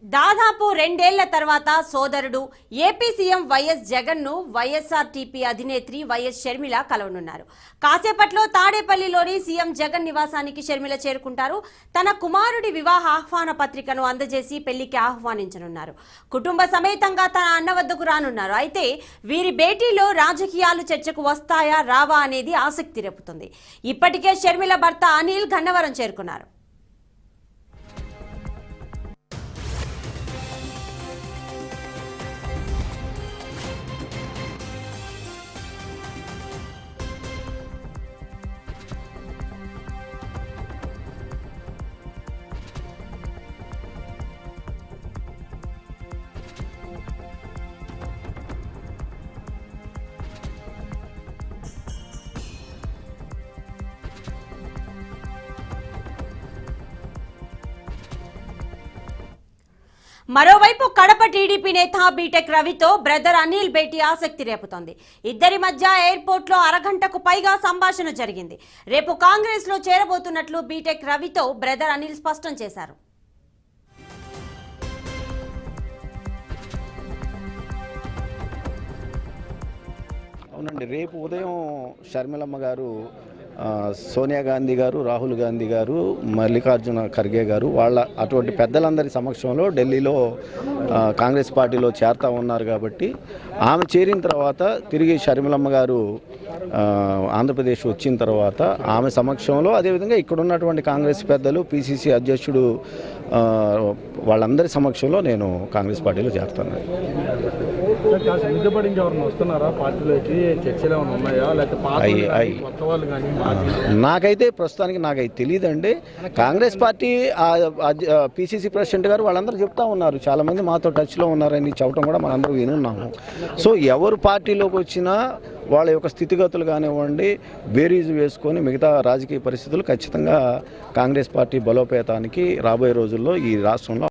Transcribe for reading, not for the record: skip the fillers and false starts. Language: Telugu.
దాదాపు 2 ఏళ్ల తర్వాత సోదరుడు ఏపీ సీఎం వైఎస్ జగన్ ను వైఎస్ఆర్టీపీ అధినేత్రి వైఎస్ షర్మిల కలవనున్నారు. కాసేపట్లో తాడేపల్లిలోని సీఎం జగన్ నివాసానికి షర్మిల చేరుకుంటారు. తన కుమారుడి వివాహ ఆహ్వాన పత్రికను అందజేసి పెళ్లికి ఆహ్వానించనున్నారు. కుటుంబ సమేతంగా తన అన్న వద్దకు రానున్నారు. అయితే వీరి భేటీలో రాజకీయాలు చర్చకు వస్తాయా రావా అనేది ఆసక్తి రేపుతుంది. ఇప్పటికే షర్మిల భర్త అనిల్ గన్నవరం చేరుకున్నారు. మరోవైపు కడప టీడీపీ నేత బీటెక్ రవితో బ్రదర్ అనిల్ భేటీ ఆసక్తి రేపుతోంది. ఇద్దరి మధ్య ఎయిర్పోర్ట్లో అరగంటకు పైగా సంభాషణ జరిగింది. రేపు కాంగ్రెస్ లో చేరబోతున్నట్లు బీటెక్ రవితో బ్రదర్ అనిల్ స్పష్టం చేశారు. అవునండి, రేపు ఉదయం షర్మిలమ్మ గారు, సోనియా గాంధీ గారు, రాహుల్ గాంధీ గారు, మల్లికార్జున ఖర్గే గారు వాళ్ళ అటువంటి పెద్దలందరి సమక్షంలో ఢిల్లీలో కాంగ్రెస్ పార్టీలో చేరుతా ఉన్నారు. కాబట్టి ఆమె చేరిన తర్వాత తిరిగి షర్మిలమ్మ గారు ఆంధ్రప్రదేశ్ వచ్చిన తర్వాత ఆమె సమక్షంలో, అదేవిధంగా ఇక్కడ ఉన్నటువంటి కాంగ్రెస్ పెద్దలు, పిసిసి అధ్యక్షుడు వాళ్ళందరి సమక్షంలో నేను కాంగ్రెస్ పార్టీలో చేరుతాను. నాకైతే ప్రస్తుతానికి నాకైతే తెలియదండి. కాంగ్రెస్ పార్టీ పిసిసి ప్రెసిడెంట్ గారు వాళ్ళందరూ చెప్తా ఉన్నారు, చాలామంది మాతో టచ్లో ఉన్నారని చెప్పడం కూడా మనందరూ వినున్నాము. సో ఎవరు పార్టీలోకి వచ్చినా వాళ్ళ యొక్క స్థితిగతులు కానివ్వండి బేరీజు వేసుకొని మిగతా రాజకీయ పరిస్థితులు ఖచ్చితంగా కాంగ్రెస్ పార్టీ బలోపేతానికి రాబోయే రోజుల్లో ఈ రాష్ట్రంలో